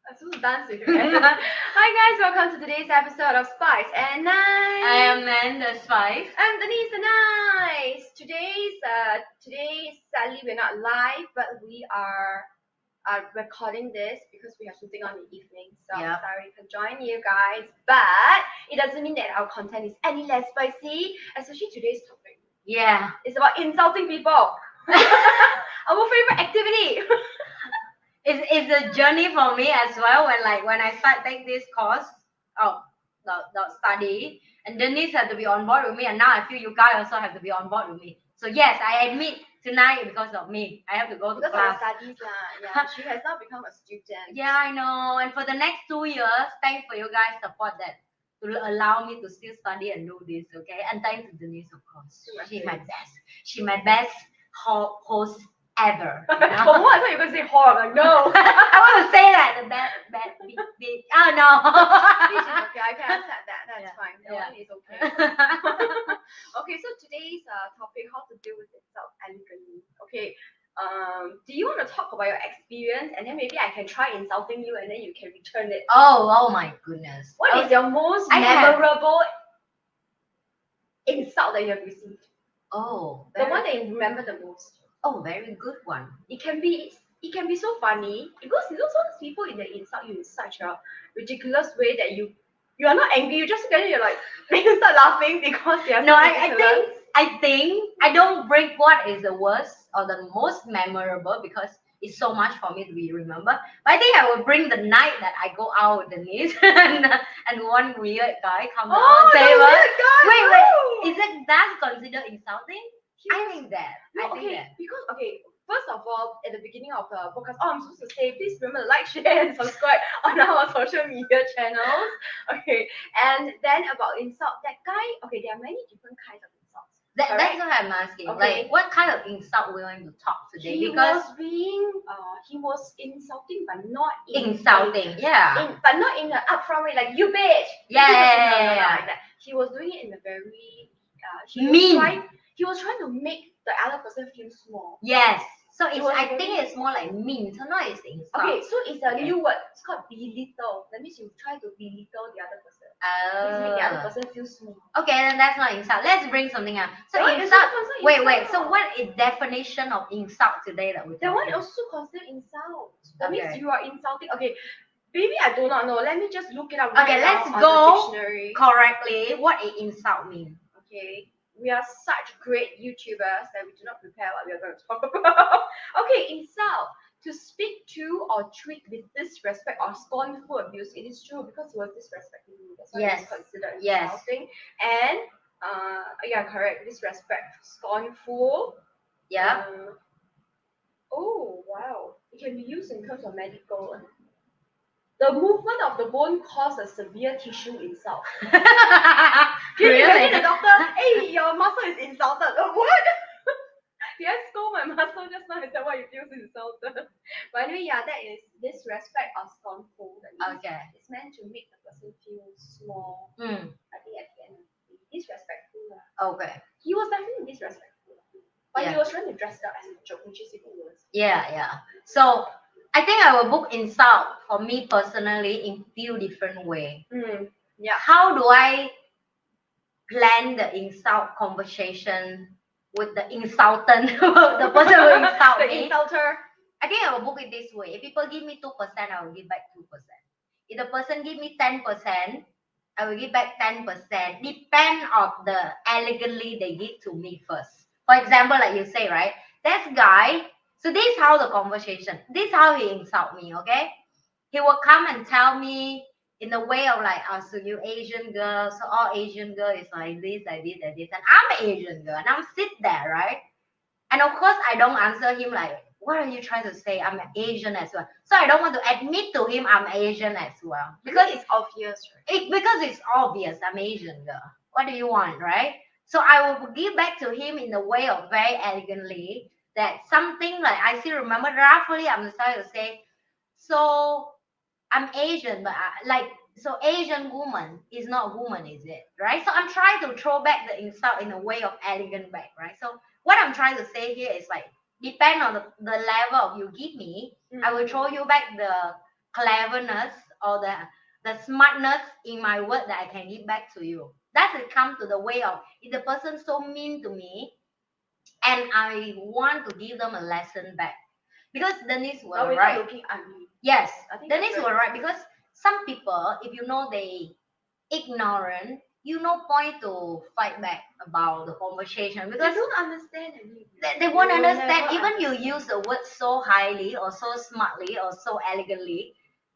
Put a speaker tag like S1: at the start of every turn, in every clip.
S1: I'm supposed to dance with you. Hi guys, welcome to today's episode of Spice and Nice.
S2: I am Amanda Spice.
S1: I'm Denise and Nice. Today sadly we're not live, but we are recording this because we have something on the evening. So I'm sorry we can join you guys, but it doesn't mean that our content is any less spicy, especially today's topic.
S2: Yeah.
S1: It's about insulting people. Our favorite activity.
S2: It's a journey for me as well. When I start take this course of the study, and Denise had to be on board with me, and now I feel you guys also have to be on board with me. So yes, I admit tonight because of me, I have to go to
S1: because
S2: class.
S1: of studies lah. Yeah, she has now become a student.
S2: Yeah, I know. And for the next 2 years, thanks for you guys support that to allow me to still study and do this. Okay, and thanks to Denise, of course. She's my best. She's my best host ever.
S1: For what? I thought you were going to say whore. I'm like, no.
S2: I want to say that. The bad, big. Oh, no.
S1: Okay, I can accept that. That's fine. That one is okay. Okay, so today's topic, how to deal with insult elegantly. Okay, do you want to talk about your experience, and then maybe I can try insulting you, and then you can return it?
S2: Oh my goodness.
S1: What is your most memorable insult that you have received?
S2: Oh,
S1: the one that you remember the most.
S2: Oh, very good one.
S1: It can be so funny because sometimes people in the insult you in such a ridiculous way that you are not angry, you just get it, you're like you start laughing because you're
S2: no, I think I don't break what is the worst or the most memorable because it's so much for me to be remember. But I think I will bring the night that I go out with Denise and one weird guy comes on the table. Wait, is it that considered insulting? I think that.
S1: Because first of all, at the beginning of the podcast, I'm supposed to say, please remember to like, share, and subscribe on our social media channels. Okay, and then about insult, that guy. Okay, there are many different kinds of insults.
S2: That's what I'm asking.
S1: Okay.
S2: Like, what kind of insult we're going to talk today?
S1: He was insulting, but not
S2: insulting.
S1: But not in an upfront way, like you bitch.
S2: Yeah.
S1: Like that. He was doing it in a very
S2: mean.
S1: He was trying to make the other person feel small.
S2: Yes. So I think it's more like mean. So not it's insult.
S1: Okay, so it's a new word. It's called belittle. That means you try to belittle the other person. Make the other person feel small.
S2: Okay, then that's not insult. Let's bring something up. So insult. Wait. So what is definition of insult today that we?
S1: That one also considered insult. That means you are insulting. Okay. Maybe I do not know. Let me just look it up.
S2: Okay, let's go correctly. What is insult mean?
S1: Okay. We are such great YouTubers that we do not prepare what we are going to talk about. Okay, insult. To speak to or treat with disrespect or scornful abuse. It is true because he was disrespecting you. That's why it's considered insulting. And correct. Disrespect, scornful.
S2: Yeah.
S1: Oh wow. It can be used in terms of medical. The movement of the bone caused a severe tissue insult. Really? The doctor, hey, your muscle is insulted. What? Did I scold my muscle just now? Is that why you feel insulted? But anyway, that is disrespect or scornful.
S2: Okay.
S1: It's meant to make the person feel small. I think at the end, disrespectful.
S2: Okay.
S1: He was definitely disrespectful. But he was trying to dress it up as a joke, which is even worse.
S2: Yeah. So I think I will book insult for me personally in few different ways.
S1: Yeah.
S2: How do I plan the insult conversation with the insultant, the person who insult
S1: the
S2: me?
S1: Insulter.
S2: I think I will book it this way. If people give me 2%, I will give back 2%. If the person give me 10%, I will give back 10%. Depend on the elegantly they give to me first. For example, like you say, right? That guy. So this is how the conversation. This is how he insult me. Okay, he will come and tell me in the way of like, oh, so you Asian girl, so all Asian girl is like this, and I'm an Asian girl, and I'm sit there, right? And of course, I don't answer him like, what are you trying to say? I'm Asian as well. So I don't want to admit to him I'm Asian as well
S1: because it's obvious, right?
S2: Because it's obvious I'm Asian girl. What do you want, right? So I will give back to him in the way of very elegantly that something like I still remember roughly. I'm trying to say, so I'm Asian, but so Asian woman is not woman, is it? Right? So I'm trying to throw back the insult in a way of elegant back, right? So what I'm trying to say here is like, depend on the level of you give me, I will throw you back cleverness or the smartness in my word that I can give back to you. That will come to the way of if the person so mean to me and I want to give them a lesson back. Because Denise was
S1: Now we're
S2: right.
S1: not looking ugly.
S2: Yes,
S1: I think
S2: Denise
S1: that's
S2: was
S1: right.
S2: right because some people, if you know they ignorant, you no point to fight back about the conversation
S1: They
S2: because
S1: don't understand anything.
S2: they won't
S1: will
S2: understand.
S1: never
S2: Even you use the word so highly or so smartly or so elegantly,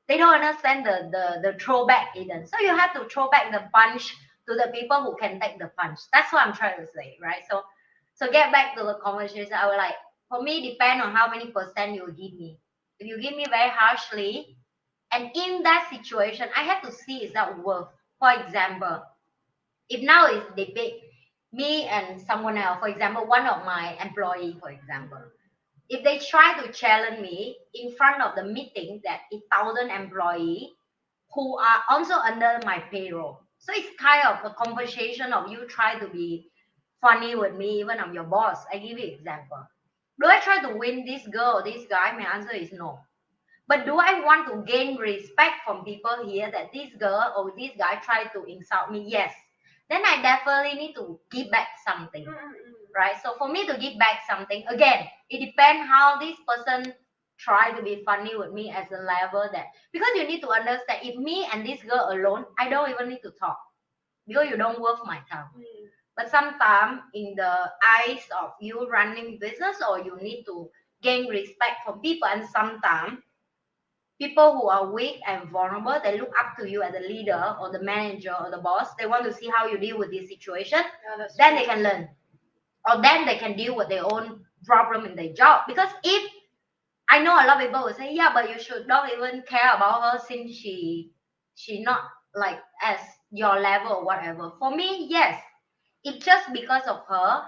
S2: they don't understand the throwback even. So you have to throw back the punch to the people who can take the punch. That's what I'm trying to say, right? So get back to the conversation. I was like, for me, depend on how many percent you give me. If you give me very harshly, and in that situation, I have to see is that worth. For example, if now is debate me and someone else, for example, one of my employee, for example, if they try to challenge me in front of the meeting that is 1,000 employees who are also under my payroll. So it's kind of a conversation of you try to be funny with me, even I'm your boss. I give you example. Do I try to win this girl or this guy? My answer is no. But do I want to gain respect from people here that this girl or this guy tried to insult me? Yes. Then I definitely need to give back something, right? So for me to give back something, again, it depends how this person try to be funny with me as a level that, because you need to understand, if me and this girl alone, I don't even need to talk because you don't worth my time. But sometimes in the eyes of you running business or you need to gain respect from people, and sometimes people who are weak and vulnerable, they look up to you as a leader or the manager or the boss. They want to see how you deal with this situation. Then they can learn, or then they can deal with their own problem in their job. Because if I know a lot of people will say, yeah, but you should don't even care about her since she not like as your level or whatever. For me, yes, it's just because of her,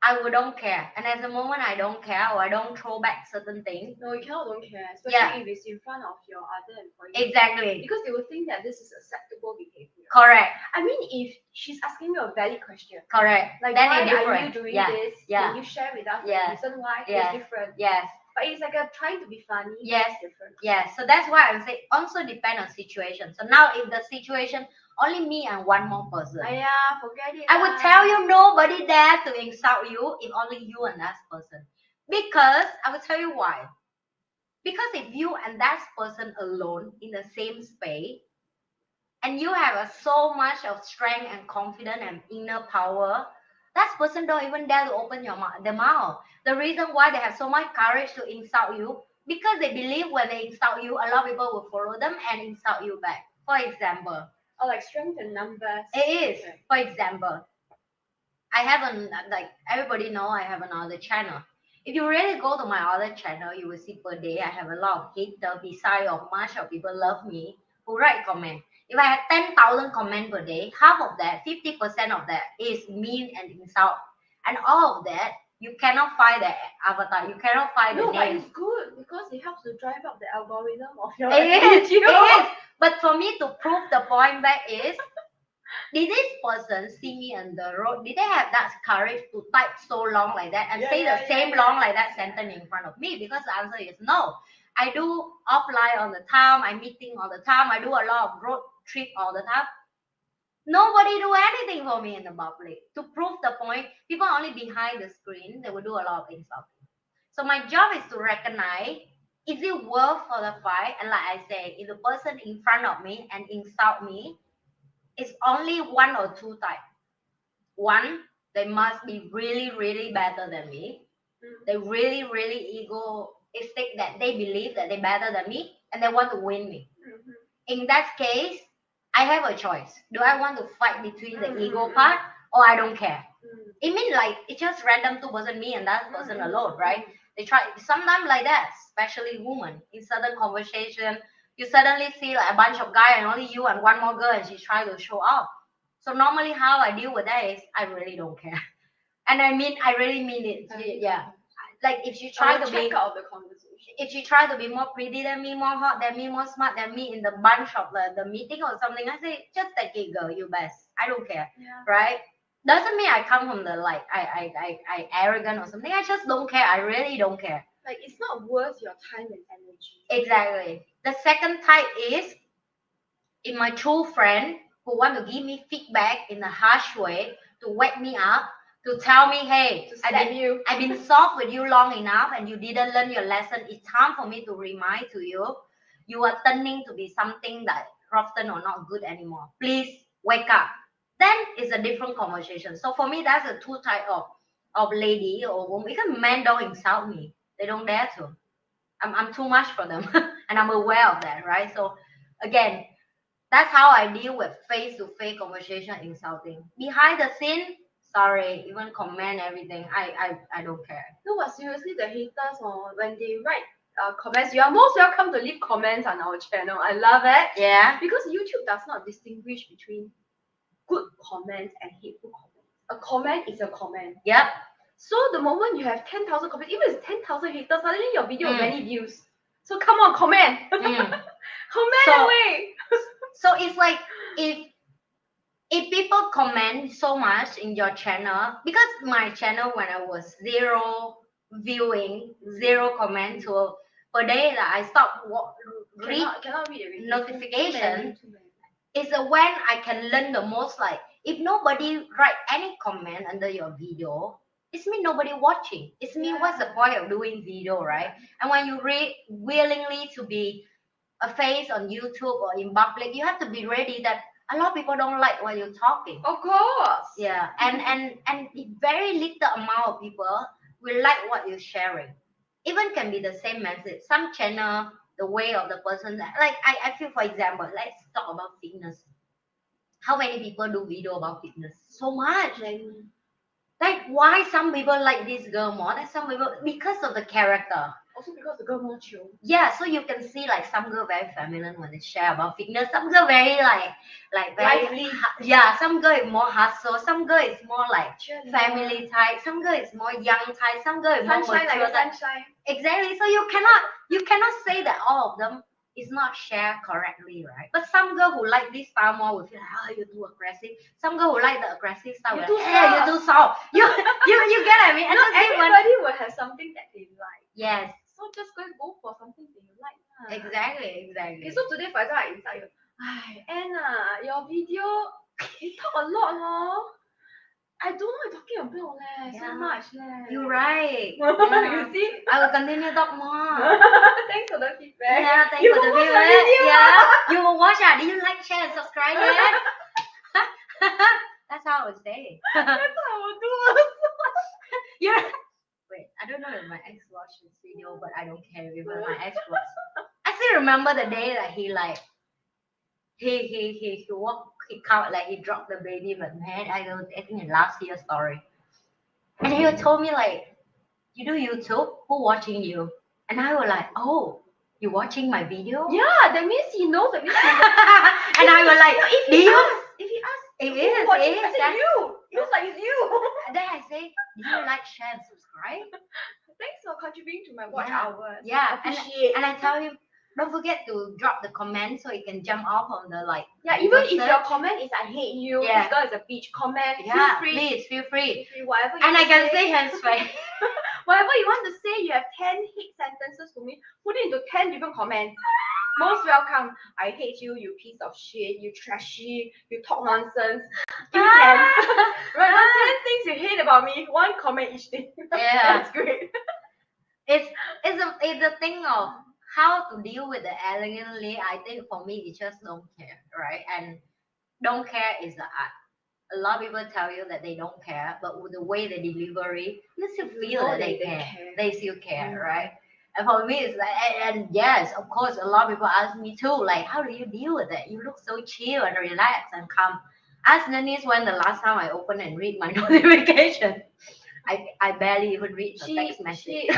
S2: I would don't care. And at the moment I don't care or I don't throw back certain things.
S1: No, you cannot don't care, especially
S2: Yeah.
S1: if it's in front of your other employees.
S2: Exactly.
S1: Because they will think that this is acceptable behavior.
S2: Correct.
S1: I mean, if she's asking you a valid question,
S2: Correct.
S1: like
S2: Then
S1: why
S2: it's
S1: are
S2: different.
S1: you doing
S2: Yeah.
S1: this?
S2: Yeah.
S1: Can you share with us
S2: Yeah.
S1: the reason why?
S2: Yeah.
S1: It's different.
S2: Yes.
S1: But it's like a trying to be funny.
S2: Yes.
S1: It's different.
S2: Yes. So that's why I'm saying also depend on situation. So now if the situation only me and one more person,
S1: Yeah, forget it.
S2: I would tell you nobody dare to insult you if only you and that person. Because I will tell you why. Because if you and that person alone in the same space, and you have so much of strength and confidence and inner power, that person don't even dare to open their mouth. The reason why they have so much courage to insult you, because they believe when they insult you, a lot of people will follow them and insult you back. For example,
S1: or like strength in numbers.
S2: it is.
S1: Okay.
S2: For example, I have like everybody know I have another channel. If you really go to my other channel, you will see per day I have a lot of haters. Besides of much of people love me who write comment. If I have 10,000 comment per day, half of that, 50% of that is mean and insult, and all of that you cannot find the avatar. You cannot find the
S1: No, but
S2: name.
S1: it's good because it helps to drive up the algorithm of your
S2: It is.
S1: activity, you know?
S2: It is. But for me to prove the point back is, did this person see me on the road? Did they have that courage to type so long like that and say the same long like that sentence in front of me? Because the answer is no. I do offline all the time. I meeting all the time. I do a lot of road trip all the time. Nobody do anything for me in the public. To prove the point, people only behind the screen, they will do a lot of insulting. So my job is to recognize, is it worth for the fight? And like I say, if the person in front of me and insult me, it's only one or two types. One, they must be really, really better than me. They really, really egoistic that they believe that they're better than me and they want to win me. In that case, I have a choice. Do I want to fight between the ego part or I don't care? It means like it's just random two person, me and that person alone, right? They try sometimes like that, especially women. In certain conversation, you suddenly see like a bunch of guys and only you and one more girl and she try to show up. So normally how I deal with that is I really don't care. And I really mean it. Yeah. Like if she try to be
S1: check out the conversation.
S2: if she try to be more pretty than me, more hot than me, more smart than me in the bunch of the meeting or something, I say, just take it, girl, you best. I don't care.
S1: Yeah.
S2: Right? Doesn't mean I come from the like I arrogant or something. I just don't care. I really don't care.
S1: Like it's not worth your time and energy.
S2: Exactly. The second type is in my true friend who want to give me feedback in a harsh way to wake me up, to tell me, hey,
S1: To slap you.
S2: I've been soft with you long enough and you didn't learn your lesson. It's time for me to remind to you, you are turning to be something that rotten or not good anymore. Please wake up. Then it's a different conversation. So for me, that's the two type of lady or woman. Because men don't insult me. They don't dare to. I'm too much for them. And I'm aware of that, right? So again, that's how I deal with face-to-face conversation insulting. Behind the scene, sorry, even comment everything. I don't care.
S1: No, but seriously, the haters, when they write comments, you are most welcome to leave comments on our channel. I love it.
S2: Yeah.
S1: Because YouTube does not distinguish between good comments and hateful comments. A comment is a comment.
S2: Yep.
S1: So the moment you have 10,000 comments, even if it's 10,000 haters, suddenly your video has many views. So come on, comment. Comment away.
S2: So it's like if people comment so much in your channel, because my channel when I was 0 viewing, 0 comment per day that I stopped
S1: cannot read everything.
S2: Notification. Is when I can learn the most. Like if nobody write any comment under your video, it's me nobody watching. It's me. What's the point of doing video, right? And when you read willingly to be a face on YouTube or in public, you have to be ready that a lot of people don't like what you're talking.
S1: Of course.
S2: Yeah, and very little amount of people will like what you're sharing. Even can be the same message. Some channel, the way of the person, like I feel, for example, let's talk about fitness. How many people do video about fitness? So much. Like why some people like this girl more than some people? Because of the character.
S1: Also because the girl more chill.
S2: Yeah, so you can see like some girl very feminine when they share about fitness. Some girl very like very
S1: lively.
S2: Yeah, some girl is more hustle. Some girl is more like family type. Some girl is more young type. Some girl is more
S1: sunshine,
S2: mature
S1: like sunshine.
S2: Exactly. So you cannot say that all of them is not shared correctly, right? But some girl who like this style more will feel like, oh, you're too aggressive. Some girl who like the aggressive style will like, hey, you're too soft. You get what I mean? And
S1: not everybody will have something that they like.
S2: Yes.
S1: So just go for something that you like.
S2: Exactly.
S1: Okay, so today, for example, I inside you. Anna, your video, you talk a lot, I don't know you're talking about so much.
S2: You're right.
S1: You see?
S2: I will continue to talk more.
S1: Thanks for the feedback.
S2: Yeah, thanks
S1: you
S2: for the
S1: feedback.
S2: Yeah, you will watch it. Do you like, share, and subscribe yet? That's how I would say.
S1: That's how I would do.
S2: Wait, I don't know if my ex watched this video, but I don't care if my ex watched. I still remember the day that he like he walked, he count like he dropped the baby, but man, I think in last year's story, and he told me like, you do YouTube, who watching you? And I was like, oh, you watching my video?
S1: Yeah, that means he knows that we
S2: and I was like,
S1: if he asks,
S2: it is.
S1: That's you. It looks like it's you.
S2: And then I say, do you like, share, and subscribe?
S1: Thanks for contributing to my watch hours.
S2: Yeah, and I tell him, don't forget to drop the comment so it can jump off on the like.
S1: Yeah, even if your comment is I hate you, this girl is a bitch, comment.
S2: Yeah,
S1: feel free.
S2: Please feel free.
S1: Whatever you
S2: and I can say hands free.
S1: Whatever you want to say, you have 10 hate sentences to me. Put it into 10 different comments. Most welcome. I hate you, you piece of shit, you trashy, you talk nonsense. Give me 10. Right, 10 things you hate about me. One comment each thing.
S2: Yeah.
S1: That's great.
S2: It's a thing of how to deal with the elegantly. I think for me, it's just don't care, right? And don't care is the art. A lot of people tell you that they don't care, but with the way they deliver it, you still feel that they care. They still care, right? And for me, it's like, and yes, of course, a lot of people ask me too, like, how do you deal with it? You look so chill and relaxed and calm. Ask Denise when the last time I opened and read my notification. I barely even read the text message.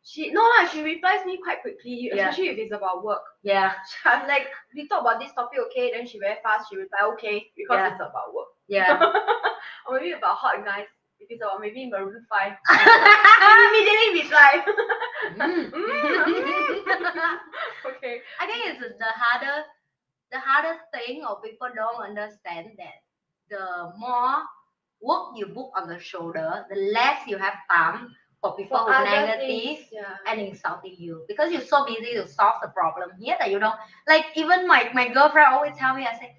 S1: She replies me quite quickly, especially if it's about work.
S2: Yeah.
S1: I'm like, we talk about this topic, okay? Then she very fast, she reply okay because it's about work.
S2: Yeah.
S1: Or maybe about hot guys. If it's about maybe Maroon 5. Immediately reply. Okay.
S2: I think it's the hardest thing, or people don't understand that the more work you book on the shoulder, the less you have time for people
S1: For
S2: who
S1: other
S2: negative
S1: things, yeah.
S2: and insulting you because you're so busy to solve the problem here that you don't like. Even my girlfriend always tell me, I say,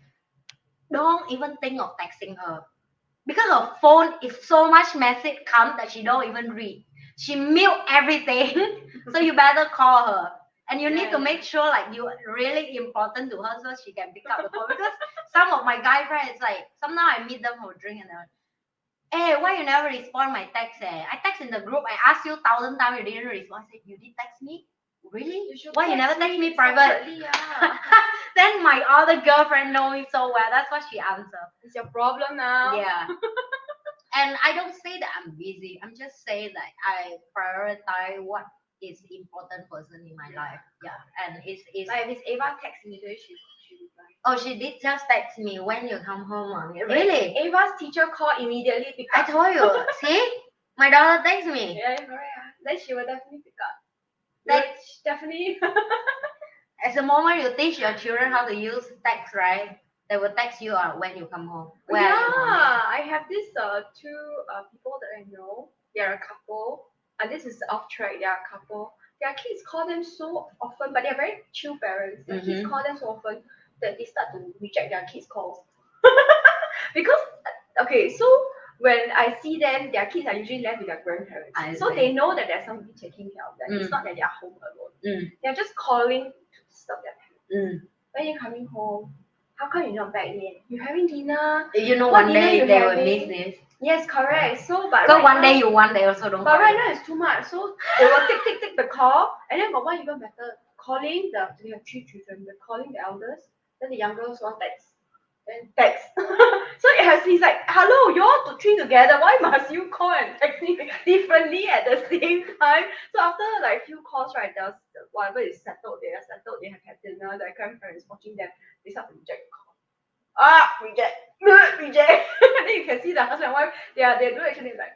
S2: don't even think of texting her because her phone is so much message come that she don't even read. She mute everything, so you better call her. And you need to make sure like you really important to her so she can pick up the phone. Because some of my guy friends like sometimes I meet them for a drink and they're like, hey, why you never respond my text? I text in the group. I asked you 1,000 times, you didn't respond. I said, you did text me? Really? Why you never text me private?
S1: Yeah.
S2: Then my other girlfriend know me so well. That's what she answered.
S1: It's your problem now.
S2: Yeah. And I don't say that I'm busy. I'm just saying that I prioritize what is important person in my life. Yeah. And it's
S1: Like if Ava texts me, she replies.
S2: oh, she did just text me when you come home, mommy. Really?
S1: Ava's teacher called immediately pick
S2: I
S1: up.
S2: told you. See? My daughter texts me.
S1: Yeah, correct. Then she will definitely pick up.
S2: Like,
S1: definitely.
S2: at the moment you teach your children how to use text, right? They will text you when you come home. Where are you, mommy?
S1: I have this two people that I know. They're a couple. This is off track. They are a couple. Their kids call them so often, but they're very chill parents. Their kids call them so often that they start to reject their kids' calls. Because okay, so when I see them, their kids are usually left with their grandparents. So they know that there's somebody taking care of them. It's not that they're home alone. They're just calling to disturb their parents. When you're coming home, how come you're not back yet? You're having dinner.
S2: You know,
S1: What
S2: one
S1: dinner
S2: day
S1: you
S2: they will
S1: having?
S2: miss this.
S1: Yes, correct. So, but
S2: So
S1: right
S2: one
S1: now,
S2: day you want, they also don't.
S1: but right now it's too much. So they will take the call, and then got one even better. Calling we have 3 children. They're calling the elders, then the youngest one text, then text. So he's like, hello, you all three together. Why must you call and text me differently at the same time? So after like few calls, right, there's whatever is settled, they are settled. They have had dinner. Their grandparents watching them. They start to reject the call. Reject. And then you can see the husband and wife, they do actually like,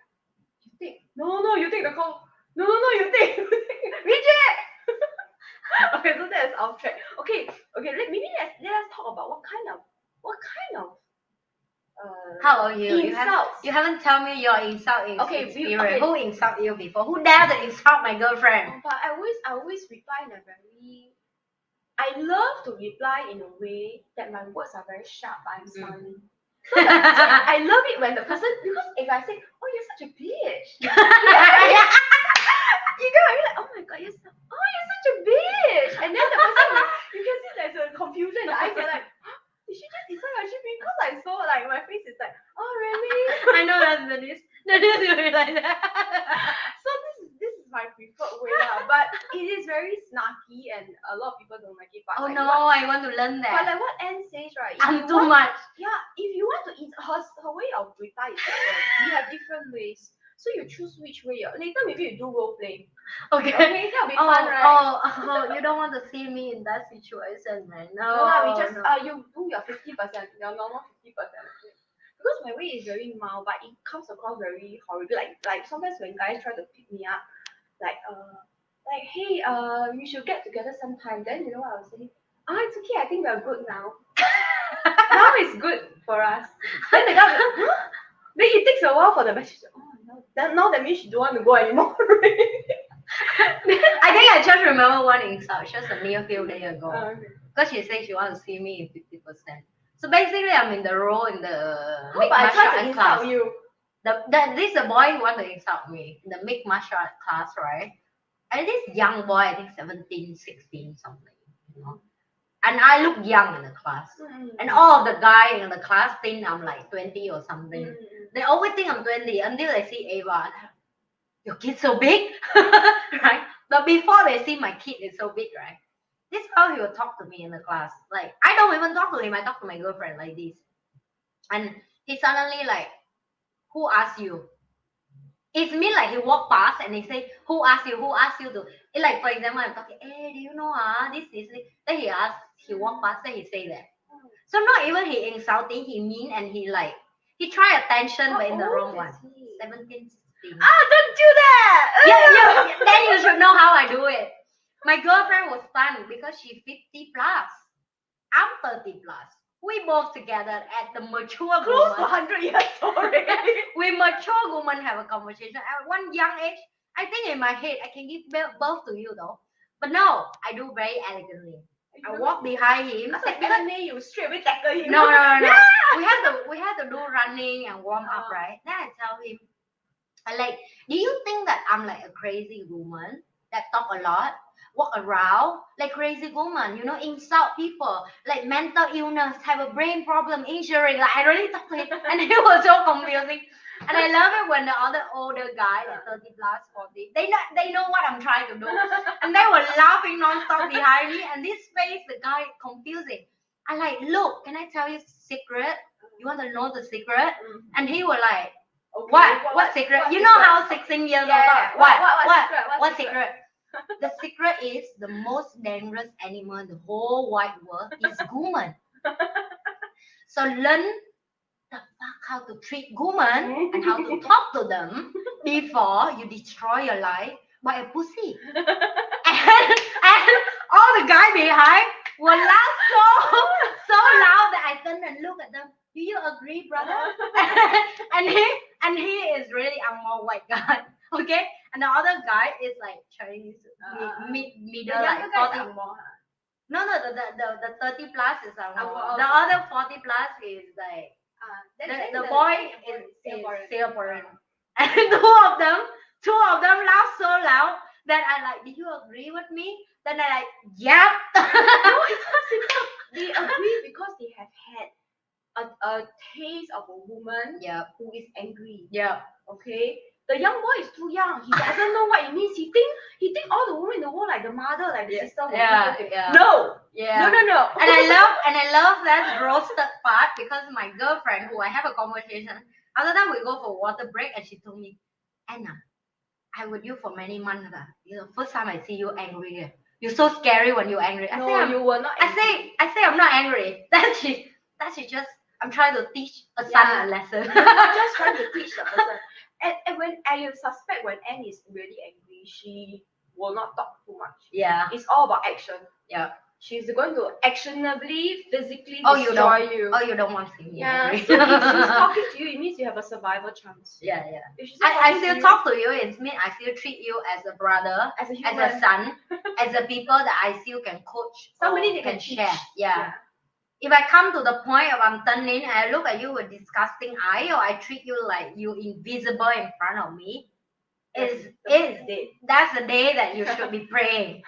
S1: you take. No, you take the call. No, you take. Reject. Okay, so that's off track. Okay, maybe let us talk about what kind of
S2: How are you?
S1: insults.
S2: You haven't told me your insult experience.
S1: Okay.
S2: Who insult you before? Who dare to insult my girlfriend?
S1: But I always reply in a very. I love to reply in a way that my words are very sharp. I'm smiling. So I love it when the person, because if I say, oh, you're such a bitch, you get like, oh my god, you're such a bitch, and then the person, you can see there's a confusion in the eyes. You're like, did she just insult or she because I saw like my face is like, oh really?
S2: I know that's Denise. Denise will be like that.
S1: So this is my preferred way lah, but it is very snarky and a lot of people don't like it. But
S2: Oh
S1: like,
S2: no, I want to learn
S1: But
S2: that.
S1: like what Anne says, right?
S2: I'm too much.
S1: Yeah, if you want to her way of reply is different. We have different ways. So you choose which way. Later maybe you do role play.
S2: Okay.
S1: That'll be fun, right?
S2: Oh, you don't want to see me in that situation, man.
S1: No, we just you do your 50%, your normal 50%. Because my way is very mild, but it comes across very horrible. Like sometimes when guys try to pick me up, like hey, you should get together sometime. Then you know what I was saying? It's okay. I think we're good now. Now it's good for us. Then the guy was like, huh? Then it takes a while for the message. Oh no, now that means she don't want to go anymore.
S2: I think I just remember one insult just a mere few days ago.
S1: Okay.
S2: Because she said she wants to see me in 50%. So basically, I'm in the role in the
S1: But I try to insult you.
S2: This is a boy who want to insult me in the mixed martial art class, right? And this young boy, I think 17, 16, something, you know. And I look young in the class. And all of the guys in the class think I'm like 20 or something. They always think I'm 20 until they see Ava. Your kid's so big, right? But before they see my kid is so big, right? This is how he will talk to me in the class. Like, I don't even talk to him. I talk to my girlfriend like this. And he suddenly like, who asked you? It's me like he walk past and he say, who asked you? Who asked you to? It's like, for example, I'm talking, hey, do you know, this is it. Then he asked, he walk past, then he say that. So not even he insulting, he mean, and he like, he try attention, but in the wrong one. 17, 16.
S1: Don't do that!
S2: Yeah, then you should know how I do it. My girlfriend was stunned because she's 50 plus. I'm 30 plus. We both together at the mature
S1: Close
S2: woman.
S1: to 100 years already.
S2: We mature women have a conversation. At one young age, I think in my head I can give birth to you though. But no, I do very elegantly. I walk behind him.
S1: You straight away tackle him.
S2: No.
S1: Yeah.
S2: We have to do running and warm up, right? Then I tell him, I like, do you think that I'm like a crazy woman that talk a lot, walk around like crazy woman, insult people, like mental illness, have a brain problem, injury. Like I really talk to him, and it was so confusing. And I love it when the other older guy, like 30 plus, 40, they know what I'm trying to do, and they were laughing nonstop behind me. And this face, the guy confusing. I like, look, can I tell you secret? You want to know the secret? And he was like,
S1: Okay,
S2: what secret?
S1: What
S2: You
S1: secret?
S2: know how 16 years old. What
S1: secret?
S2: secret? The secret is the most dangerous animal in the whole wide world is woman. So learn the fuck how to treat women and how to talk to them before you destroy your life by a pussy. and all the guy behind will laugh so loud that I turn and look at them. Do you agree, brother? and he is really a more white guy, okay? And the other guy is like Chinese, middle, like 40. No, the 30 plus is the other 40 plus is like the boy is Singaporean. And two of them laugh so loud that I like, did you agree with me? Then I like, yep.
S1: No, it's not because they agree because they have had a taste of a woman who is angry.
S2: Yeah.
S1: Okay. The young boy is too young. He doesn't know what it means. He think all the women in the world like the mother, like the sister. No.
S2: Yeah.
S1: No.
S2: And I love that roasted part because my girlfriend, who I have a conversation, other time we go for water break, and she told me, Anna, I with you for many months. First time I see you angry. You're so scary when you're angry.
S1: You were not angry.
S2: I say I'm not angry. That she just, I'm trying to teach a son a lesson.
S1: You're not just trying to teach the person. And when I suspect when Anne is really angry, she will not talk too much.
S2: Yeah.
S1: It's all about action.
S2: Yeah.
S1: She's going to actionably, physically destroy you.
S2: Oh, you don't want to see me.
S1: Yeah.
S2: Angry.
S1: So if she's talking to you, it means you have a survival chance.
S2: Yeah.
S1: I
S2: still talk to you. It means I still treat you as a brother,
S1: as
S2: a son, as a people that I still can coach.
S1: Somebody that can
S2: share.
S1: teach.
S2: Yeah. If I come to the point of I'm turning and I look at you with disgusting eye, or I treat you like you invisible in front of me, that's the day that you should be praying.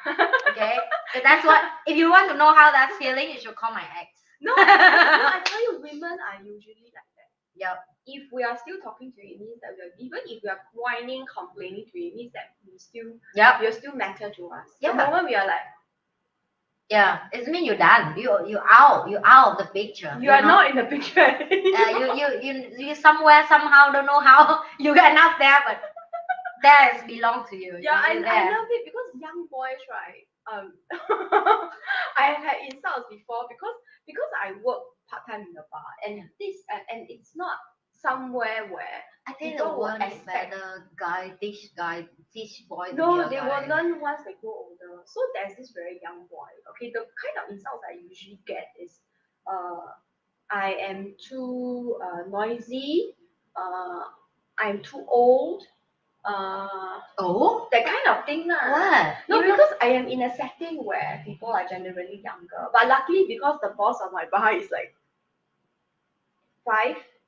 S2: Okay? So that's what, if you want to know how that's feeling, you should call my ex.
S1: No, I tell you, women are usually like that.
S2: Yep.
S1: If we are still talking to you, it means that even if we are whining, complaining to you, it means that you're still matter to us. The moment we are like,
S2: it means you're done. You're out of the picture.
S1: You are not in the picture.
S2: You somewhere somehow, don't know how you get up there, but that belongs to you.
S1: Yeah, I love it because young boys, right? I have had insults before because I work part time in the bar, and it's not somewhere where
S2: I think the word is better. Teach boy.
S1: No, they will learn once they grow older. So there's this very young boy. Okay, the kind of insults I usually get is, I am too noisy. I'm too old. That kind of thing lah.
S2: What?
S1: No, because I am in a setting where people are generally younger. But luckily, because the boss of my bar is like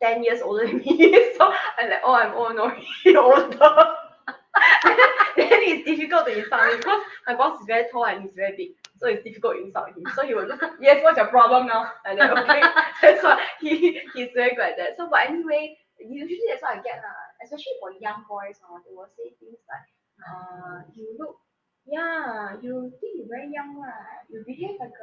S1: 5-10 years older than me, so I'm like, I'm old, no, you're older. Then it's difficult to insult me because my boss is very tall and he's very big, so it's difficult to insult him. So he will just, yes, what's your problem now? And then okay, that's why he's very good at that. So but anyway, usually that's what I get especially for young boys. They will say things like, you think you're very young you behave like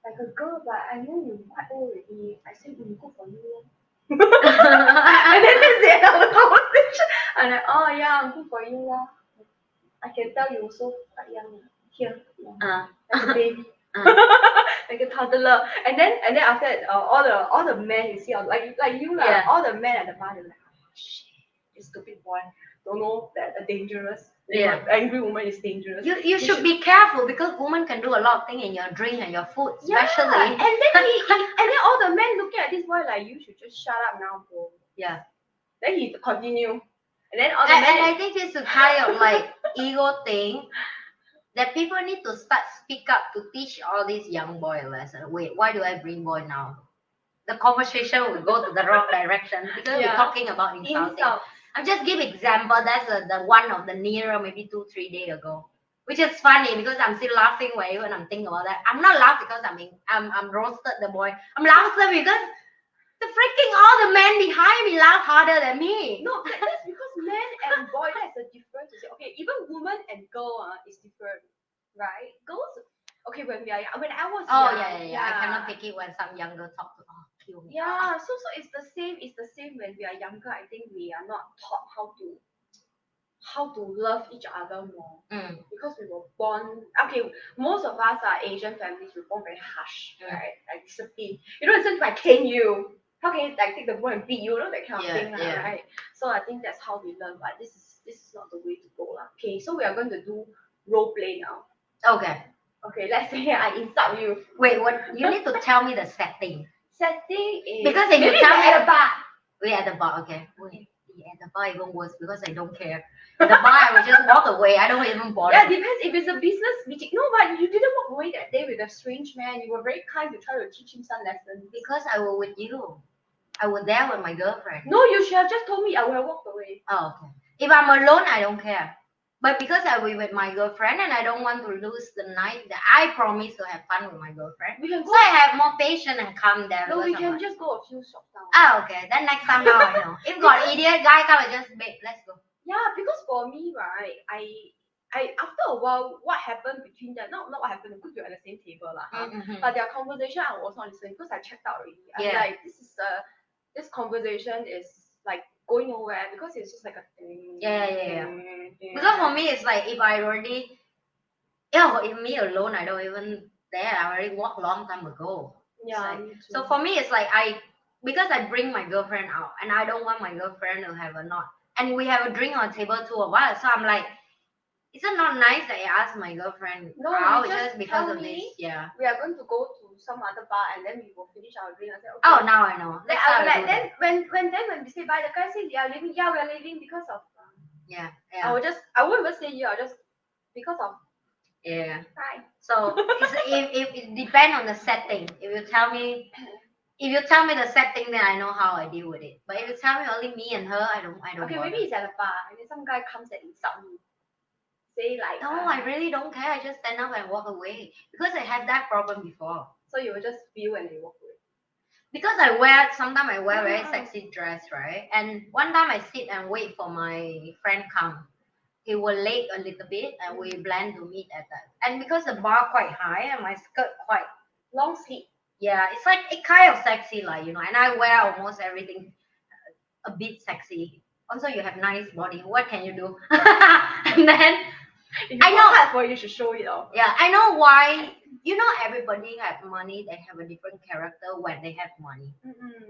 S1: a girl, but I know you're quite old already. I said, good for you. And then that's the end of the conversation. I'm like, I'm good for you lah. I can tell you also quite young here, like a baby, like a toddler. And then after that, all the men you see, like you lah, all the men at the bar, they're like, shit, this stupid boy don't know that a dangerous angry woman is dangerous.
S2: You should be careful because women can do a lot of things in your drink and your food, especially.
S1: And then all the men looking at this boy like, you should just shut up now, bro.
S2: Yeah.
S1: Then he continue. And then all the men.
S2: And I think it's a kind of like ego thing that people need to start speak up to teach all these young boy a lesson. Wait, why do I bring boy now? The conversation will go to the wrong direction because we're talking about insulting.
S1: Insult.
S2: I'll just give example. That's the one of the nearer maybe 2-3 days ago, which is funny because I'm still laughing when I'm thinking about that. I'm not laughing because I'm roasted the boy. I'm laughing because the freaking all the men behind me laugh harder than me.
S1: No, that's because men and boy, that's the difference. Okay, even woman and girl is different, right? Girls, okay, when I was
S2: Oh
S1: young,
S2: yeah. I cannot take it when some younger talk to kill me.
S1: Yeah, so it's the same. It's the same when we are younger. I think we are not taught how to love each other more because we were born. Okay, most of us are Asian families. We're born very harsh, right? Like discipline. You know, since I cane you, how can you like take the ball and beat you? You know that kind of thing, right? So I think that's how we learn. But this is not the way to go, lah. Okay, so we are going to do role play now.
S2: Okay.
S1: Okay, let's say I insult you.
S2: Wait, what? You need to tell me the setting.
S1: Setting is
S2: because if you
S1: maybe
S2: tell me
S1: at a bar.
S2: We at the bar, okay. Wait, at the bar even worse because I don't care. At the bar I will just walk away. I don't even bother.
S1: Yeah, depends if it's a business meeting. No, but you didn't walk away that day with a strange man. You were very kind to try to teach him some lessons.
S2: Because I was with you. I was there with my girlfriend.
S1: No, you should have just told me. I would have walked away.
S2: Oh, okay. If I'm alone, I don't care. But because I was with my girlfriend and I don't want to lose the night that I promised to have fun with my girlfriend,
S1: We can go.
S2: so I have more patience and calm down.
S1: No, we can just go a few shops down.
S2: Oh, okay. Then next time now I know. If got idiot guy come, I just babe, let's go.
S1: Yeah, because for me, right, I after a while, what happened between them? Not what happened because we were at the same table, lah. But their conversation, I was not listening because I checked out already. I'm like, this conversation is like going nowhere because it's just like a thing.
S2: Yeah. Because for me, it's like if I already, if me alone, I don't even there. I already walked a long time ago.
S1: Yeah.
S2: So for me, it's like because I bring my girlfriend out and I don't want my girlfriend to have a knot. And we have a drink on the table two of us. So I'm like, is it not nice that I ask my girlfriend out just because of this? Yeah.
S1: We are going to go to some other bar and then we will finish our drink. I said, okay.
S2: Oh, now I know.
S1: Then I was like, then when we say bye, the guy says they are leaving. Yeah, we are leaving because of.
S2: Yeah.
S1: I won't even say you. I'll just because of.
S2: Yeah.
S1: Bye.
S2: So if it depends on the setting. If you tell me the setting, then I know how I deal with it. But if you tell me only me and her, I don't.
S1: Okay,
S2: bother.
S1: maybe it's at a bar and then some guy comes and insult me. Say like.
S2: No, I really don't care. I just stand up and walk away because I had that problem before.
S1: So you will just feel and you walk away.
S2: Because sometimes I wear very sexy dress, right? And one time I sit and wait for my friend come. He was late a little bit and we planned to meet at that. And because the bar quite high and my skirt quite
S1: long sleeve.
S2: Yeah, it's like it kind of sexy, like, and I wear almost everything a bit sexy. Also, you have nice body. What can you do? And then
S1: I know hard for you to show it off.
S2: Yeah, I know why. Everybody have money. They have a different character when they have money.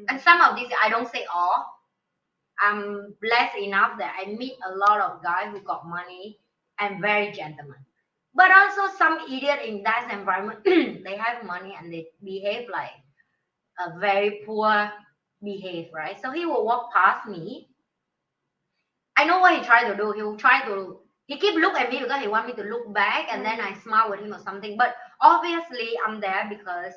S2: And some of these, I don't say all. I'm blessed enough that I meet a lot of guys who got money and very gentlemen. But also some idiot in that environment, they have money and they behave like a very poor behave, right? So he will walk past me. I know what he tried to do. He keep look at me because he want me to look back and then I smile with him or something. But obviously I'm there because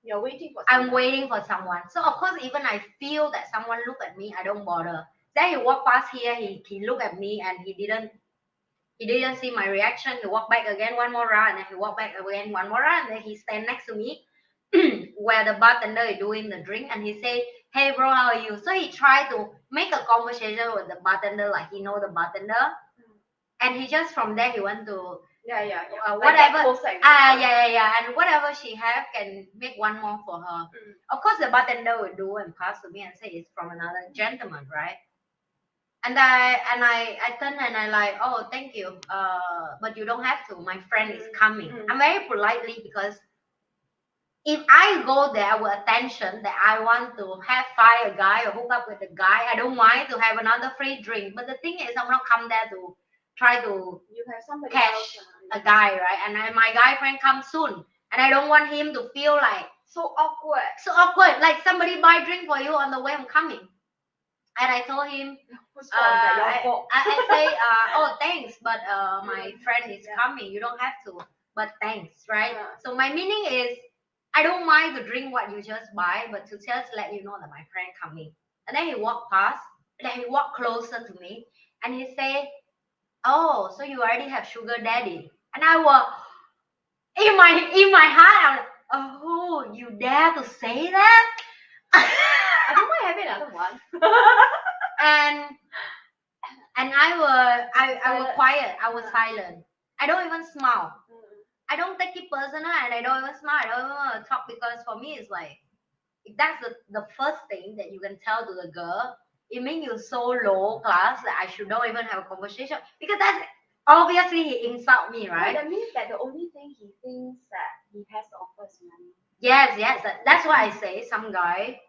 S1: you're waiting for
S2: someone. I'm waiting for someone. So of course, even I feel that someone look at me, I don't bother. Then he walk past here, he look at me and he didn't see my reaction. He walked back again one more round and then he walked back again one more round and then he stand next to me where the bartender is doing the drink and he say, hey bro, how are you? So he tried to make a conversation with the bartender like he know the bartender. And he just from there he went to whatever and whatever she have can make one more for her. Of course the bartender will do and pass to me and say it's from another gentleman, right? And I turn and I like, oh thank you, but you don't have to, my friend is coming. I'm very politely because if I go there with attention that I want to find a guy or hook up with a guy, I don't mind to have another free drink. But the thing is, I'm not come there to try to catch a guy, right? And my guy friend comes soon, and I don't want him to feel like
S1: so awkward.
S2: Like somebody buy drink for you on the way I'm coming. And I told him,
S1: Whose fault is that? Your fault.
S2: I say, oh, thanks, but my friend is coming. You don't have to, but thanks, right? So my meaning is, I don't mind to drink what you just buy, but to just let you know that my friend coming. And then he walked past, and then he walked closer to me, and he said, oh, so you already have sugar daddy? And I was in my heart, I'm like, oh, you dare to say that?
S1: I don't mind having another one.
S2: and I was quiet. I was silent. I don't even smile. I don't take it personal, and I don't even smile. I don't even want to talk, because for me it's like, if that's the first thing that you can tell to the girl, it means you're so low class that I should not even have a conversation, because that's obviously he insult me, right?
S1: That means that the only thing he thinks that he has to offer is money.
S2: Yes, that's why I say some guy.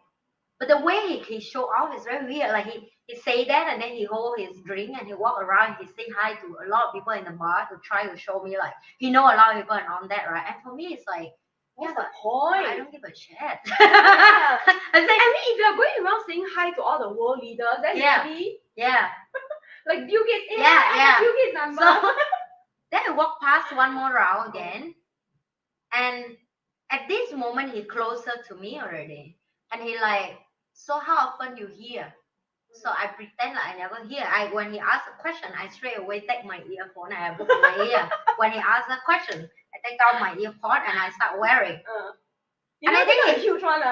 S2: But the way he show off is very weird. Like he say that, and then he hold his drink and he walk around. He say hi to a lot of people in the bar to try to show me like he know a lot of people and on that, right? And for me, it's like,
S1: what's the point?
S2: I don't give a shit.
S1: Yeah. I mean, if you're going around saying hi to all the world leaders, then maybe like Bill Gates, Bill Gates number.
S2: So then I walk past one more round again, and at this moment he closer to me already, and he like, so how often you hear? So I pretend like I never hear. When he asks a question, I straight away take my earphone and I put in my ear. When he asks a question, I take out my earphone and I start wearing.
S1: And I think a huge one.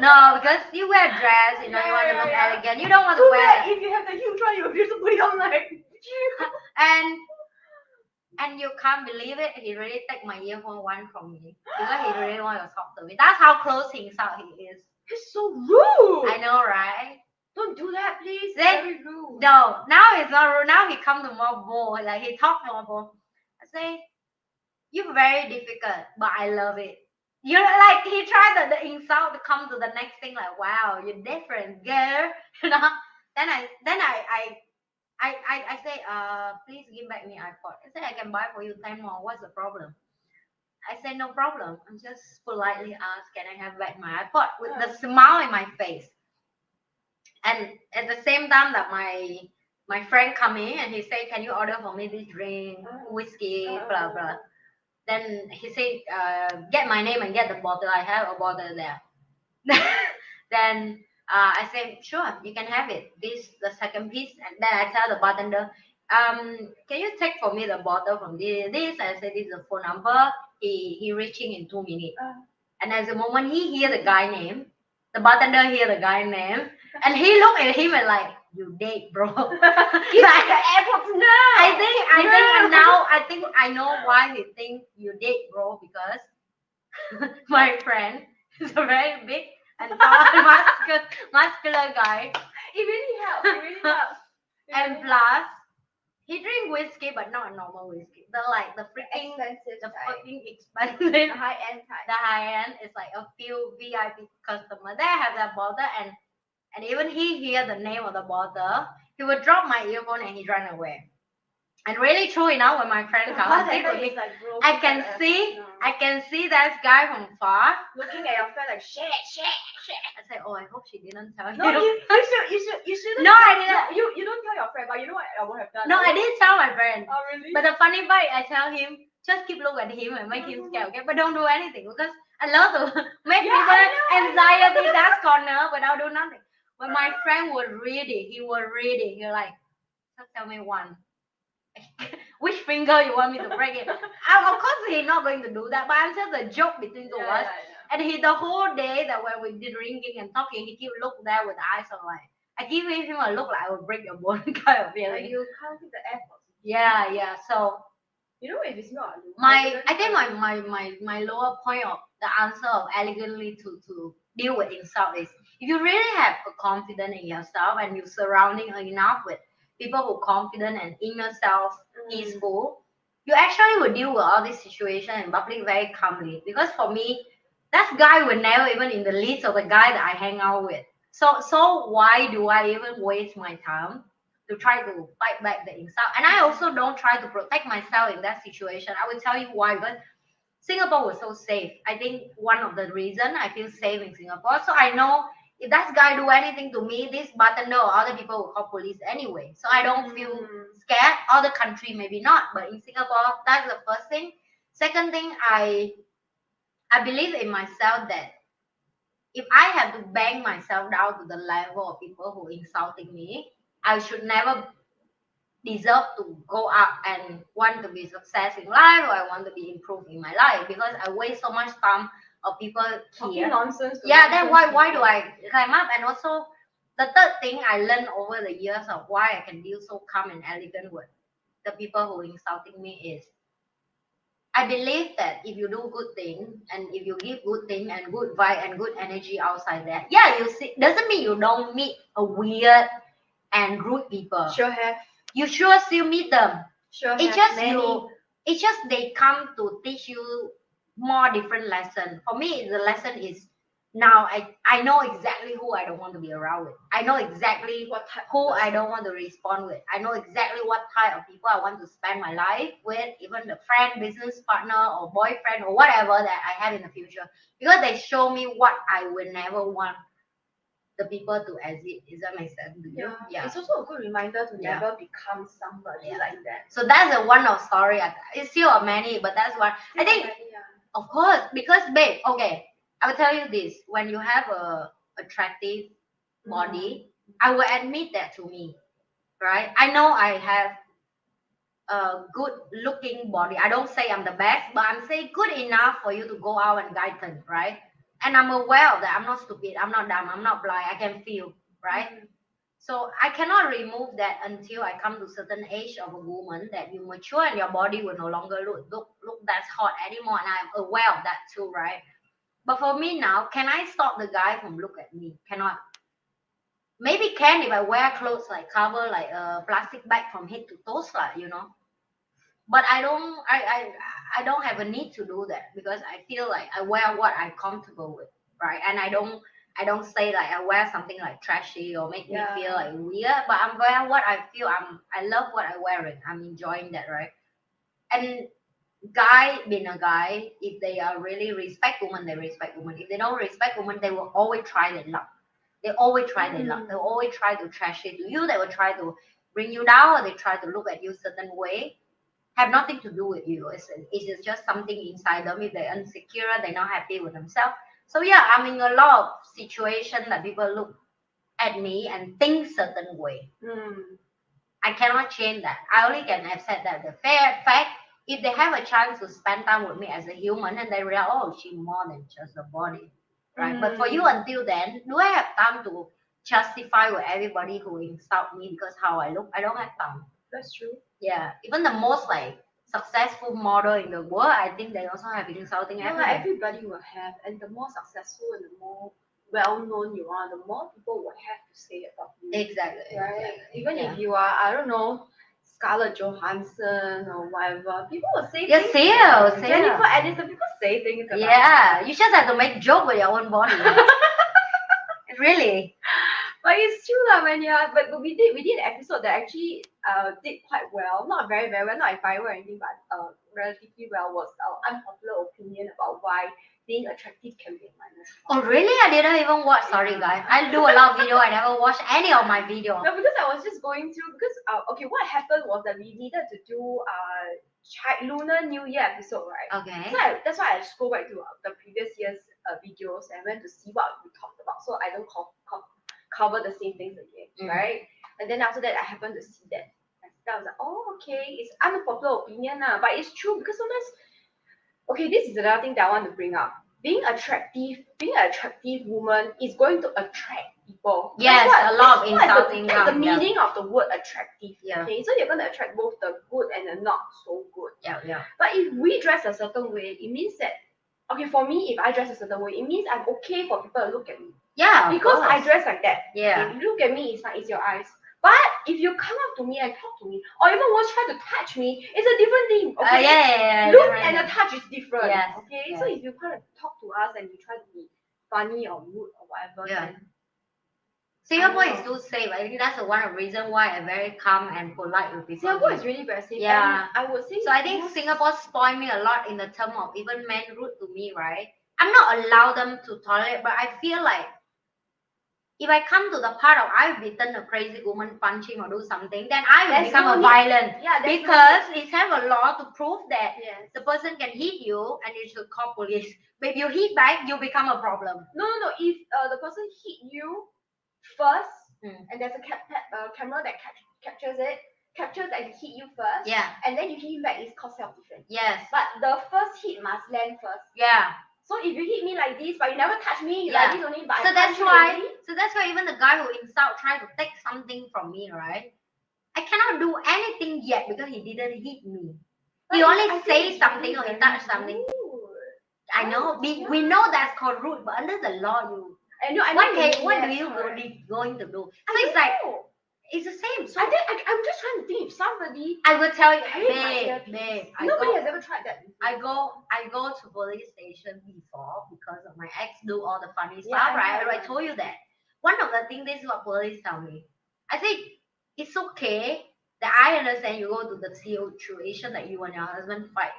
S2: No, because you wear a dress, you know, you want to look elegant. You don't want to wear.
S1: If you have the huge one, you have to put it on like.
S2: And you can't believe it. He really take my earphone one from me because he really want to talk to me. That's how close he is.
S1: He's so rude.
S2: I know, right?
S1: Don't do that, please.
S2: Then,
S1: very rude.
S2: No, now it's not rude. Now he come to more, like he talk more. I say, you're very difficult, but I love it. You know, like he tried the insult to come to the next thing, like, wow, you're different, girl. You know. Then I say, please give back me iPod. I say I can buy for you 10 more. What's the problem? I said no problem. I'm just politely ask, can I have back my iPod with the smile in my face. And at the same time that my friend come in and he say, can you order for me this drink, whiskey, blah blah. Then he say, get my name and get the bottle. I have a bottle there. Then I say, sure, you can have it. This the second piece. And then I tell the bartender, can you take for me the bottle from this? I say, this is the phone number. He reaching in 2 minutes. And at the moment he hear the guy name, the bartender hear the guy name, and he look at him and like, you dead, bro.
S1: He's like the airports now.
S2: I think I know why he think you dead, bro, because my friend is a very big and tall, muscular guy.
S1: It really helps.
S2: And plus, he drink whiskey, but not a normal whiskey. The freaking expensive,
S1: the high end type.
S2: The high end is like a few VIP customer. They have that bottle, and even he hear the name of the bottle, he would drop my earphone and he run away. And really true enough, when my friend comes, I can see that guy from far
S1: looking at your friend like shit.
S2: I say, oh, I hope she didn't tell you.
S1: No, you shouldn't.
S2: No, I didn't.
S1: You don't tell your friend, but you know what I would have done.
S2: No, I did tell my friend.
S1: Oh, really?
S2: But the funny part, I tell him, just keep looking at him and make him scared, okay? But don't do anything, because I love to make people anxiety that corner without doing nothing. When my friend would read it, he would read it. He's like, just tell me one. Which finger you want me to break it? Of course he's not going to do that, but I'm just a joke between two of us. And he the whole day that when we did drinking and talking, he keep look there with eyes of like, I give him a look like I will break your bone kind of feeling.
S1: You can't see the effort.
S2: Yeah. So
S1: you know, if it's not
S2: I think my lower point of the answer of elegantly to deal with insult is, if you really have a confidence in yourself and you're surrounding enough with people who are confident and inner self peaceful, you actually will deal with all this situation in public very calmly. Because for me, that guy would never even in the list of the guy that I hang out with. So why do I even waste my time to try to fight back the insult? And I also don't try to protect myself in that situation. I will tell you why. Because Singapore was so safe. I think one of the reason I feel safe in Singapore. So I know if that guy do anything to me, this bartender or other people will call police anyway. So I don't feel scared. Other country maybe not, but in Singapore, that's the first thing. Second thing, I believe in myself that if I have to bang myself down to the level of people who insulting me, I should never deserve to go up and want to be success in life, or I want to be improved in my life, because I waste so much time of people
S1: Talking
S2: here.
S1: nonsense.
S2: Yeah, then why do I climb up? And also the third thing I learned over the years of why I can deal so calm and elegant with the people who insulting me is I believe that if you do good thing and if you give good thing and good vibe and good energy outside there, yeah, you see, doesn't mean you don't meet a weird and rude people.
S1: Sure have.
S2: You sure still meet them.
S1: Sure
S2: It's
S1: have
S2: just
S1: many.
S2: it's just they come to teach you more different lesson. For me, the lesson is now I know exactly who I don't want to be around with. I know exactly
S1: What type
S2: who
S1: of
S2: I
S1: person?
S2: don't want to respond with. I know exactly what type of people I want to spend my life with, even the friend, business partner, or boyfriend, or whatever that I have in the future. Because they show me what I will never want the people to exit. Does that make sense to you?
S1: Yeah. It's also a good reminder to
S2: Yeah.
S1: never become somebody
S2: Yeah.
S1: like that.
S2: So that's a one of story. It's still a many, but that's one. I think,
S1: Many, yeah.
S2: of course, because babe, okay, I will tell you this: when you have a attractive body, I will admit that to me, right? I know I have a good looking body. I don't say I'm the best, but I'm saying good enough for you to go out and guide them, right? And I'm aware of that. I'm not stupid. I'm not dumb. I'm not blind. I can feel, right? So I cannot remove that until I come to certain age of a woman that you mature and your body will no longer look that's hot anymore. And I'm aware of that too, right? But for me now, can I stop the guy from look at me? Cannot. Maybe can if I wear clothes like cover like a plastic bag from head to toes, like, you know. But I don't have a need to do that because I feel like I wear what I'm comfortable with, right? And I don't say like I wear something like trashy or make me feel like weird, but I'm wearing what I feel. I love what I'm wearing. I'm enjoying that, right? And guy being a guy, if they are really respect women, they respect women. If they don't respect women, they will always try their luck. They always try their luck. They will always try to trash it to you. They will try to bring you down, or they try to look at you certain way. Have nothing to do with you. It's just something inside them. If they're insecure, they're not happy with themselves. So yeah, I'm in a lot of situations that people look at me and think certain way. I cannot change that. I only can accept that the fair fact, if they have a chance to spend time with me as a human and they realize, oh, she's more than just a body, right? But for you, until then, do I have time to justify with everybody who insult me because how I look? I don't have time.
S1: That's true.
S2: Yeah, even the most like successful model in the world, I think they also have insulting everyone.
S1: Everybody will have, and the more successful and the more well-known you are, the more people will have to say about you.
S2: Exactly.
S1: Right?
S2: Exactly.
S1: Even
S2: Yeah.
S1: if you are, I don't know, Scarlett Johansson or whatever, people will say
S2: Yeah,
S1: things.
S2: say
S1: Jennifer Aniston, people say things about
S2: yeah, you just have to make joke with your own body. Really.
S1: But it's true lah when you're but we did an episode that actually did quite well. Not very well, not viral or anything, but relatively well was our unpopular opinion about why being attractive can be a minus
S2: Oh
S1: point.
S2: really? I didn't even watch. Sorry guys. I do a lot of video. I never watch any of my video.
S1: No, because I was just going through because okay, what happened was that we needed to do Lunar New Year episode, right?
S2: Okay.
S1: So that's why I scroll back to the previous year's videos and went to see what we talked about, so I don't cover the same things again, right? And then after that, I happened to see that. And I was like, oh, okay, it's unpopular opinion, but it's true because sometimes, okay, this is another thing that I want to bring up. Being an attractive woman is going to attract people.
S2: Yes, a lot of insulting.
S1: That's the meaning of the word attractive.
S2: Yeah.
S1: Okay, so you're going to attract both the good and the not so good.
S2: Yeah, yeah.
S1: But if we dress a certain way, it means that, okay, for me, if I dress a certain way, it means I'm okay for people to look at me.
S2: Yeah,
S1: because I dress like that.
S2: Yeah.
S1: If you look at me, it's not, it's your eyes. But if you come up to me and talk to me, or even once try to touch me, it's a different thing. Okay.
S2: Yeah.
S1: Look and the touch is different.
S2: Yes.
S1: Okay.
S2: Yes.
S1: So if you kind of talk to us and you try to be funny or rude or whatever, then
S2: Singapore is too safe. I think that's the one of the reason why I'm very calm and polite with people.
S1: Singapore is really very safe.
S2: Yeah.
S1: And I would say
S2: so. I think Singapore spoiled me a lot in the term of even men rude to me, right? I'm not allowed them to tolerate, but I feel like If I come to the part of I've beaten a crazy woman, punch him or do something, then I will
S1: There's
S2: become
S1: no
S2: a
S1: need.
S2: violent.
S1: Yeah, there's
S2: Because it have a law to prove that
S1: Yes.
S2: the person can hit you and you should call police. But if you hit back, you become a problem.
S1: No. If the person hit you first,
S2: Mm.
S1: and there's a camera that captures that he hit you first,
S2: Yeah.
S1: and then you hit him back, it's called self-defense.
S2: Yes.
S1: But the first hit must land first.
S2: Yeah.
S1: So if you hit me like this, but you never touch me,
S2: Yeah.
S1: like this only, but
S2: So
S1: I
S2: that's
S1: punch you
S2: why.
S1: already.
S2: So that's why even the guy who insult try to take something from me, right? I cannot do anything yet because he didn't hit me.
S1: But
S2: He only
S1: I think
S2: say
S1: it's
S2: something
S1: really
S2: or he
S1: very
S2: touch something.
S1: rude.
S2: I know. We know that's called rude, but under the law, you.
S1: I know.
S2: What do
S1: yes,
S2: you
S1: correct.
S2: going to do? So
S1: I
S2: it's
S1: don't
S2: like
S1: know.
S2: it's the same. So
S1: I think I'm just trying to think if somebody.
S2: I will tell you,
S1: Hey, my earpiece.
S2: babe.
S1: Nobody has ever tried that.
S2: I go to police station before because of my ex do all the funny
S1: Yeah,
S2: stuff,
S1: I
S2: right?
S1: know.
S2: I told you that. One of the things, this is what police tell me. I think it's okay that I understand you go to the situation that you and your husband fight.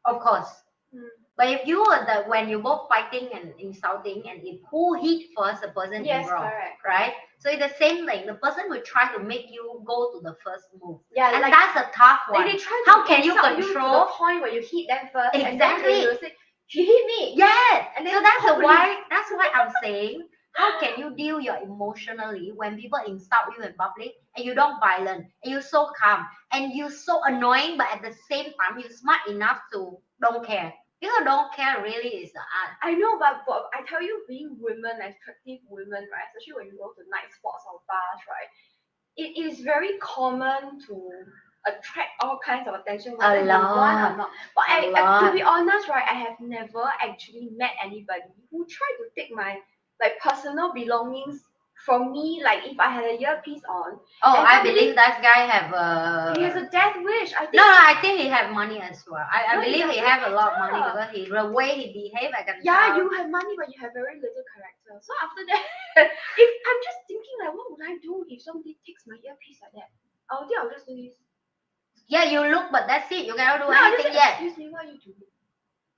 S2: Of course.
S1: Hmm.
S2: But if you were when you both fighting and insulting, and if who hit first, the person
S1: Yes,
S2: is wrong,
S1: correct.
S2: right? So it's the same thing. The person will try to make you go to the first move,
S1: Yeah,
S2: and
S1: like,
S2: that's a tough one.
S1: they try
S2: How
S1: to
S2: can you
S1: insult
S2: control?
S1: to the point where you hit them first, and then
S2: Exactly.
S1: they will say, "She hit me."
S2: Yes.
S1: And then
S2: So that's
S1: call
S2: why I'm saying, how can you deal your emotionally when people insult you in public and you don't violent and you're so calm and you're so annoying, but at the same time you're smart enough to don't care. People don't care really is the art.
S1: I know, but I tell you, being women, attractive women, right? Especially when you go to night spots or bars, right? It is very common to attract all kinds of attention, whether you want or not. But to be honest, right, I have never actually met anybody who tried to take my personal belongings from me. Like if I had a earpiece on.
S2: Oh,
S1: and
S2: I
S1: somebody-
S2: believe that guy have a.
S1: He has a death wish. I think.
S2: No, I think he have money as well. I
S1: No,
S2: believe he
S1: doesn't
S2: have a lot of money
S1: matter.
S2: because the way he behave, I can
S1: Yeah,
S2: tell.
S1: you have money, but you have very little character. So after that, if I'm just thinking like, what would I do if somebody takes my earpiece like that? I'll just do this.
S2: Yeah, you look, but that's it. You cannot do
S1: No,
S2: anything yet.
S1: Excuse me, what are you doing?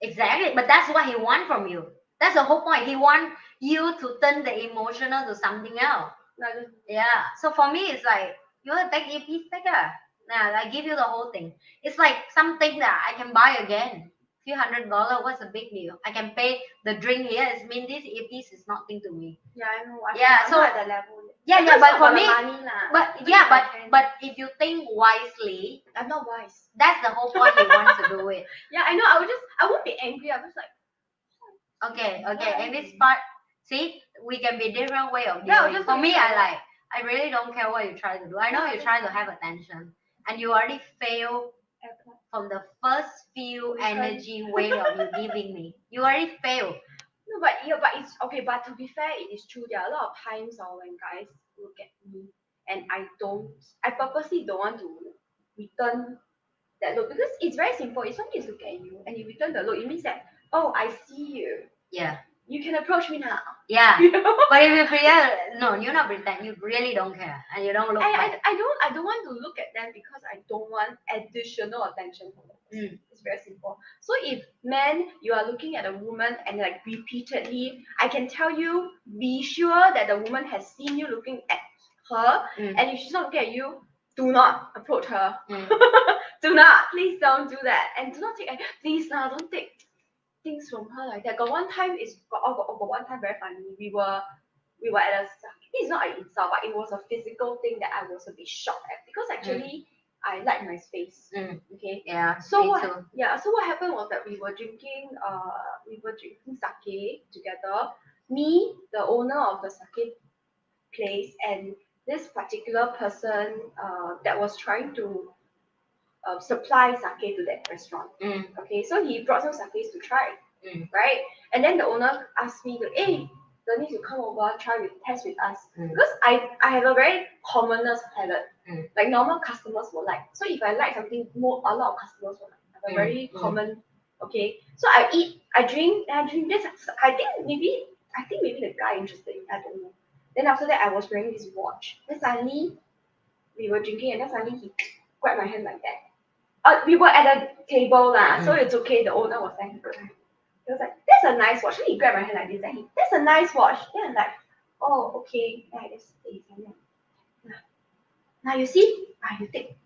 S2: Exactly, but that's what he want from you. That's the whole point. He want you to turn the emotional to something else.
S1: No, I just,
S2: Yeah. So for me, it's like you want to take a piece, take it. Nah, I give you the whole thing. It's like something that I can buy again. Few $100, what's the big deal? I can pay the drink here. It means this earpiece is nothing to me.
S1: yeah, I know.
S2: Yeah,
S1: I'm
S2: so-
S1: not at that level yet.
S2: Yeah,
S1: But
S2: yeah,
S1: it's
S2: but
S1: not
S2: for
S1: about the
S2: me,
S1: money lah.
S2: but
S1: Do
S2: yeah,
S1: it if I can.
S2: but if you think wisely,
S1: I'm not wise.
S2: that's the whole point. He wants to do it.
S1: Yeah, I know. I won't be angry. I'm just like,
S2: Okay, and this part, see, we can be different way of
S1: Yeah,
S2: doing.
S1: just
S2: For
S1: like
S2: me,
S1: that.
S2: I really don't care what you try to do. I know you try to have attention, and you already fail from the first few energy way of you giving me. You already fail.
S1: No, but it's okay. But to be fair, it is true. There are a lot of times when guys look at me, and I purposely don't want to return that look because it's very simple. If somebody is looking at you and you return the look, it means that, oh, I see you.
S2: Yeah.
S1: You can approach me now.
S2: Yeah.
S1: You know?
S2: But if you pretend, no, you're not pretend. You really don't care, and you don't look back.
S1: I don't want to look at them because I don't want additional attention from them. It's very simple. So if men, you are looking at a woman and like repeatedly, I can tell you, be sure that the woman has seen you looking at her, and if she's not looking at you, do not approach her. Do not, please don't do that, and do not take. Please now, don't take things from her like that. Got one time very funny. We were at a. This is not an insult, but it was a physical thing that I was a bit shocked at because actually I like my space. Okay.
S2: Yeah.
S1: So
S2: me
S1: what?
S2: too.
S1: Yeah. So what happened was that we were drinking sake together. Me, the owner of the sake place, and this particular person that was trying to supply sake to that restaurant. Okay, so he brought some sakes to try, right? And then the owner asked me, "Hey, Denise, you come over, test with us." Because I have a very commoner's palate. Like normal customers will like. So if I like something, a lot of customers will like. I have a very common. Okay, so I drink this. I think maybe the guy interested in. I don't know. Then after that, I was wearing this watch. Then suddenly, we were drinking, and then suddenly he grabbed my hand like that. We were at a table lah, so it's okay. The owner was like, he was like, "That's a nice watch." Then he grabbed my hand like this, and that's a nice watch. Then I'm like, oh, okay, right, let's take it. Now you see, you take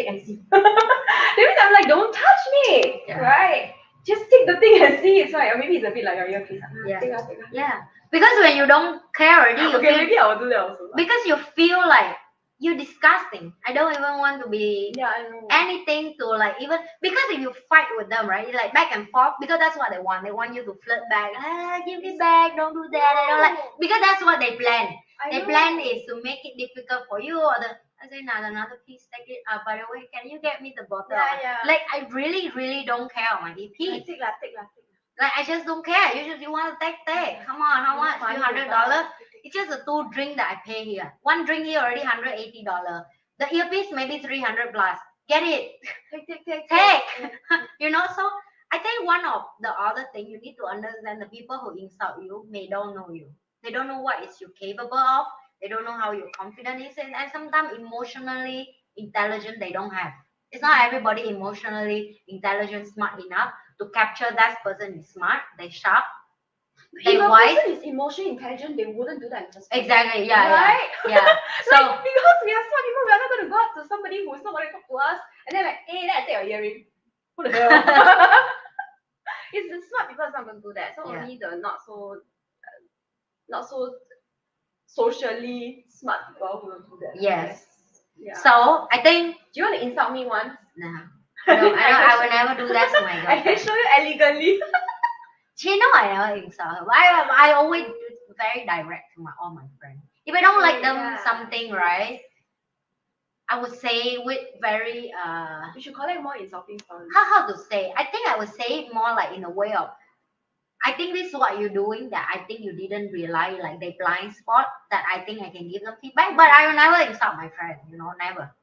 S1: and see. That means I'm like, don't touch me,
S2: Yeah.
S1: right? Just take the thing and see. It's like, or maybe it's a bit like your earpiece.
S2: Yeah.
S1: Take out, take out.
S2: Yeah. Because when you don't care already, you
S1: Okay,
S2: feel,
S1: maybe I will do that also.
S2: because you feel like you're disgusting. I don't even want to be
S1: Yeah, I know.
S2: anything to like, even because if you fight with them, right, you're like back and forth, because that's what they want. They want you to flirt back. Give me back, don't do that. I don't like, because that's what they plan. Their plan is to make it difficult for you, or I say another piece, take it. By the way, can you get me the bottle?
S1: Yeah.
S2: Like I really don't care on my EP.
S1: Take lah.
S2: Like I just don't care. You want to take. Come on, how much? $200. It's just a 2 drink that I pay here. 1 drink here already $180. The earpiece maybe 300 plus. Get it. Take. You know, so I think one of the other thing you need to understand, the people who insult you may don't know you. They don't know what is you capable of. They don't know how your confidence is, and sometimes emotionally intelligent they don't have. It's not everybody emotionally intelligent, smart enough to capture that person is smart, they sharp, they
S1: If a
S2: wise.
S1: person is emotionally intelligent, they wouldn't do that in the first place.
S2: Exactly, yeah,
S1: Right?
S2: yeah. So
S1: like, because we are smart people, we are not going to go up to somebody who is not going to talk to us and then like, hey, let's take your earring. Who the hell? It's the smart people that's not going to do that. So
S2: Yeah.
S1: only the not so socially smart people who will do that.
S2: yes.
S1: Yeah.
S2: So I think
S1: Do you want to insult me once?
S2: no. I will never do that to my
S1: I can
S2: girlfriend.
S1: show you elegantly.
S2: She know I never insult her. I always very direct to all my friends. If I don't like them something, right, I would say with very
S1: You should collect more insulting stories.
S2: how to say? I think I would say it more like in a way of, I think this is what you're doing that I think you didn't realize, like they blind spot that I think I can give them feedback, but I will never insult my friend, never.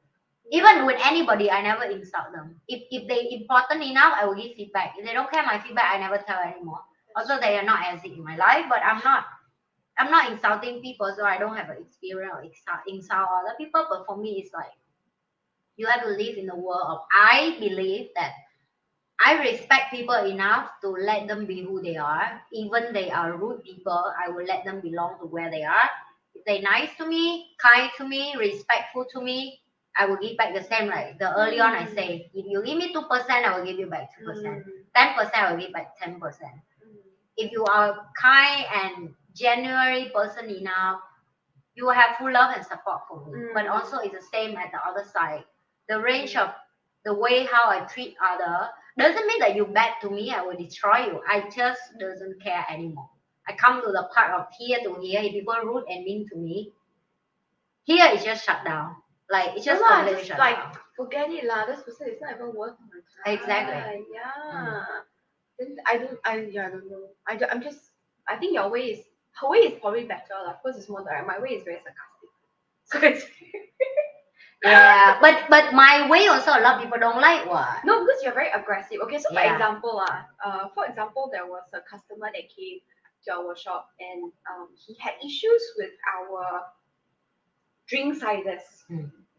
S2: Even with anybody, I never insult them. If they important enough, I will give feedback. If they don't care my feedback, I never tell anymore. Also, they are not as in my life, but I'm not insulting people, so I don't have an experience or insult other people. But for me, it's like you have to live in the world of, I believe that I respect people enough to let them be who they are. Even they are rude people, I will let them belong to where they are. If they're nice to me, kind to me, respectful to me, I will give back the same. Like the early on, I say, if you give me 2%, I will give you back 2%. 10%, I will give back 10%. If you are kind and genuine person enough, you will have full love and support for me. But also, it's the same at the other side. The range of the way how I treat other doesn't mean that you bad to me, I will destroy you. I just doesn't care anymore. I come to the part of here to here. If people rude and mean to me, here it's just shut down. Like it's just completely shut down.
S1: Forget it lah. This person is not even worth my time.
S2: Exactly.
S1: Yeah. Then I don't know. I think her way is probably better lah. Because it's more direct. My way is very sarcastic. So it's
S2: yeah, but my way also a lot of people don't like what.
S1: No, because you're very aggressive. Okay, so for example, there was a customer that came to our shop and he had issues with our drink sizes.